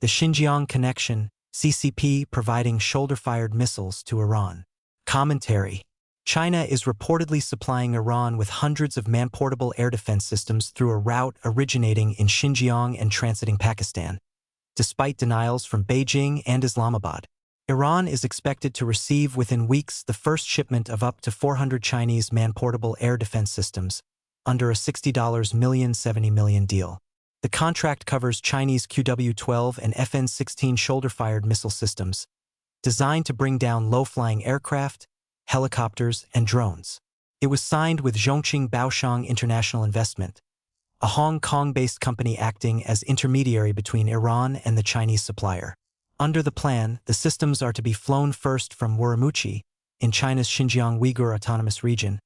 The Xinjiang Connection, CCP providing shoulder-fired missiles to Iran. Commentary. China is reportedly supplying Iran with hundreds of man-portable air defense systems through a route originating in Xinjiang and transiting Pakistan. Despite denials from Beijing and Islamabad, Iran is expected to receive within weeks the first shipment of up to 400 Chinese man-portable air defense systems under a $60 million $70 million deal. The contract covers Chinese QW-12 and FN-16 shoulder-fired missile systems, designed to bring down low-flying aircraft, helicopters, and drones. It was signed with Zhongqing Baoshang International Investment, a Hong Kong-based company acting as intermediary between Iran and the Chinese supplier. Under the plan, the systems are to be flown first from Urumqi, in China's Xinjiang Uyghur Autonomous Region,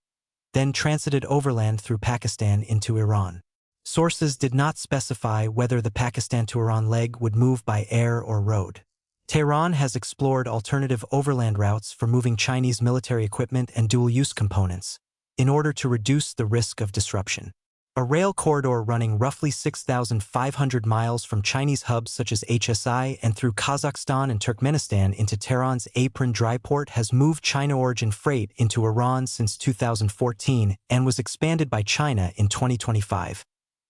then transited overland through Pakistan into Iran. Sources did not specify whether the Pakistan to Iran leg would move by air or road. Tehran has explored alternative overland routes for moving Chinese military equipment and dual-use components in order to reduce the risk of disruption. A rail corridor running roughly 6,500 miles from Chinese hubs such as HSI and through Kazakhstan and Turkmenistan into Tehran's Apron dry port has moved China-origin freight into Iran since 2014 and was expanded by China in 2025,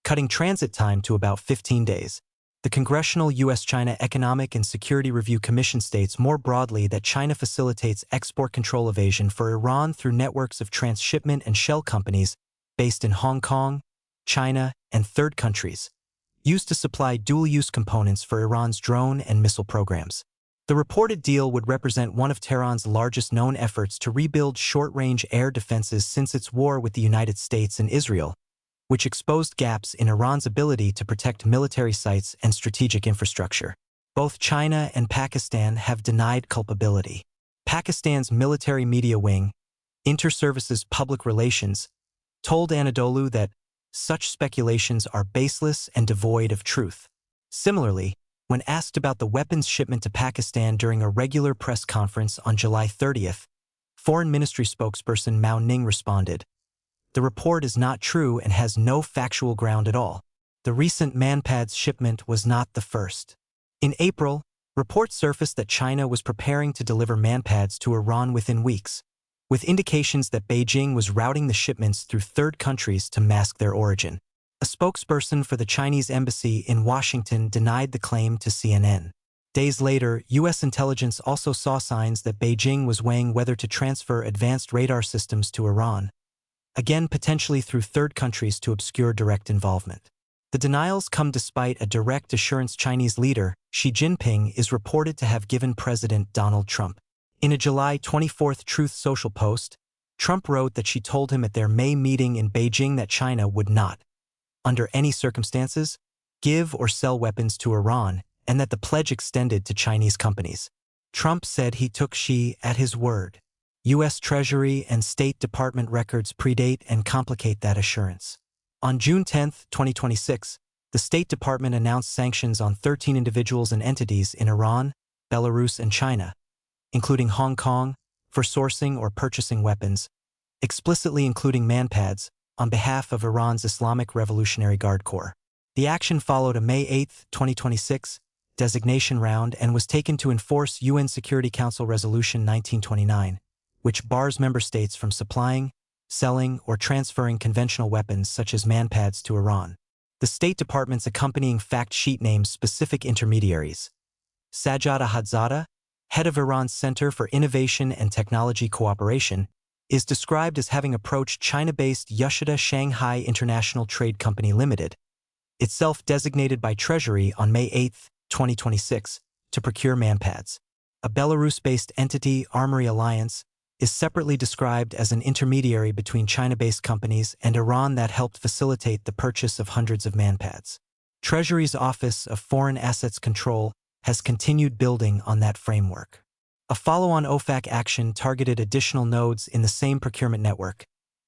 cutting transit time to about 15 days. The Congressional U.S.-China Economic and Security Review Commission states more broadly that China facilitates export control evasion for Iran through networks of transshipment and shell companies based in Hong Kong, China, and third countries, used to supply dual-use components for Iran's drone and missile programs. The reported deal would represent one of Tehran's largest known efforts to rebuild short-range air defenses since its war with the United States and Israel, which exposed gaps in Iran's ability to protect military sites and strategic infrastructure. Both China and Pakistan have denied culpability. Pakistan's military media wing, Inter-Services Public Relations, told Anadolu that such speculations are baseless and devoid of truth. Similarly, when asked about the weapons shipment to Pakistan during a regular press conference on July 30th, Foreign Ministry spokesperson Mao Ning responded, "The report is not true and has no factual ground at all. The recent manpads shipment was not the first." In April, reports surfaced that China was preparing to deliver manpads to Iran within weeks, with indications that Beijing was routing the shipments through third countries to mask their origin. A spokesperson for the Chinese embassy in Washington denied the claim to CNN. Days later, U.S. intelligence also saw signs that Beijing was weighing whether to transfer advanced radar systems to Iran, again potentially through third countries to obscure direct involvement. The denials come despite a direct assurance Chinese leader, Xi Jinping, is reported to have given President Donald Trump. In a July 24 Truth Social post, Trump wrote that she told him at their May meeting in Beijing that China would not, under any circumstances, give or sell weapons to Iran, and that the pledge extended to Chinese companies. Trump said he took Xi at his word. U.S. Treasury and State Department records predate and complicate that assurance. On June 10, 2026, the State Department announced sanctions on 13 individuals and entities in Iran, Belarus, and China, including Hong Kong, for sourcing or purchasing weapons, explicitly including manpads, on behalf of Iran's Islamic Revolutionary Guard Corps. The action followed a May 8, 2026, designation round and was taken to enforce UN Security Council Resolution 1929, which bars member states from supplying, selling, or transferring conventional weapons such as manpads to Iran. The State Department's accompanying fact sheet names specific intermediaries. Sajjad Ahadzada, head of Iran's Center for Innovation and Technology Cooperation, is described as having approached China-based Yoshida Shanghai International Trade Company Limited, itself designated by Treasury on May 8, 2026, to procure manpads. A Belarus-based entity, Armory Alliance, is separately described as an intermediary between China-based companies and Iran that helped facilitate the purchase of hundreds of manpads. Treasury's Office of Foreign Assets Control has continued building on that framework. A follow-on OFAC action targeted additional nodes in the same procurement network,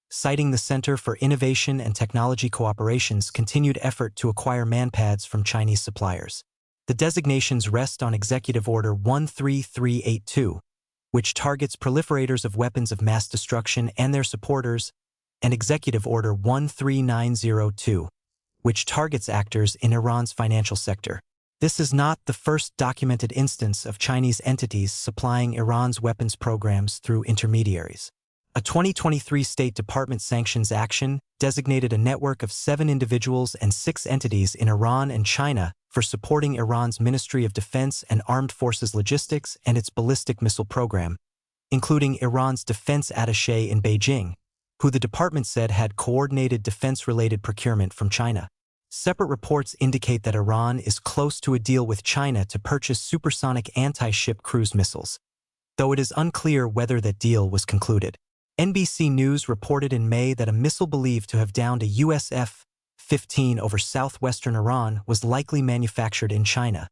citing the Center for Innovation and Technology Cooperation's continued effort to acquire manpads from Chinese suppliers. The designations rest on Executive Order 13382, which targets proliferators of weapons of mass destruction and their supporters, and Executive Order 13902, which targets actors in Iran's financial sector. This is not the first documented instance of Chinese entities supplying Iran's weapons programs through intermediaries. A 2023 State Department sanctions action designated a network of 7 individuals and 6 entities in Iran and China for supporting Iran's Ministry of Defense and Armed Forces logistics and its ballistic missile program, including Iran's defense attaché in Beijing, who the department said had coordinated defense-related procurement from China. Separate reports indicate that Iran is close to a deal with China to purchase supersonic anti-ship cruise missiles, though it is unclear whether that deal was concluded. NBC News reported in May that a missile believed to have downed a US F-15 over southwestern Iran was likely manufactured in China,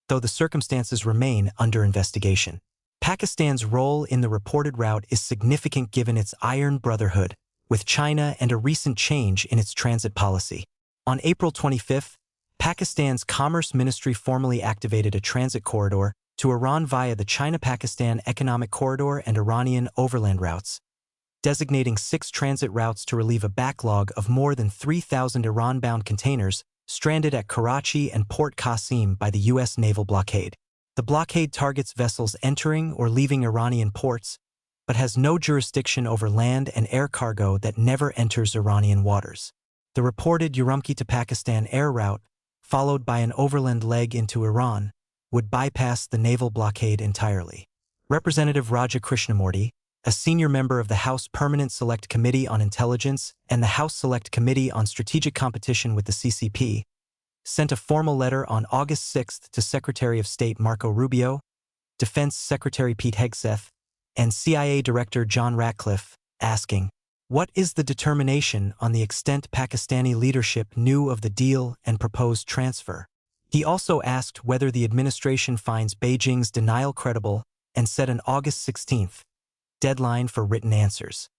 though the circumstances remain under investigation. Pakistan's role in the reported route is significant given its iron brotherhood with China and a recent change in its transit policy. On April 25, Pakistan's Commerce Ministry formally activated a transit corridor to Iran via the China-Pakistan Economic Corridor and Iranian overland routes, designating 6 transit routes to relieve a backlog of more than 3,000 Iran-bound containers stranded at Karachi and Port Qasim by the U.S. naval blockade. The blockade targets vessels entering or leaving Iranian ports, but has no jurisdiction over land and air cargo that never enters Iranian waters. The reported Urumqi to Pakistan air route, followed by an overland leg into Iran, would bypass the naval blockade entirely. Representative Raja Krishnamurthy, a senior member of the House Permanent Select Committee on Intelligence and the House Select Committee on Strategic Competition with the CCP, sent a formal letter on August 6 to Secretary of State Marco Rubio, Defense Secretary Pete Hegseth, and CIA Director John Ratcliffe, asking, "What is the determination on the extent Pakistani leadership knew of the deal and proposed transfer?" He also asked whether the administration finds Beijing's denial credible and set an August 16 deadline for written answers.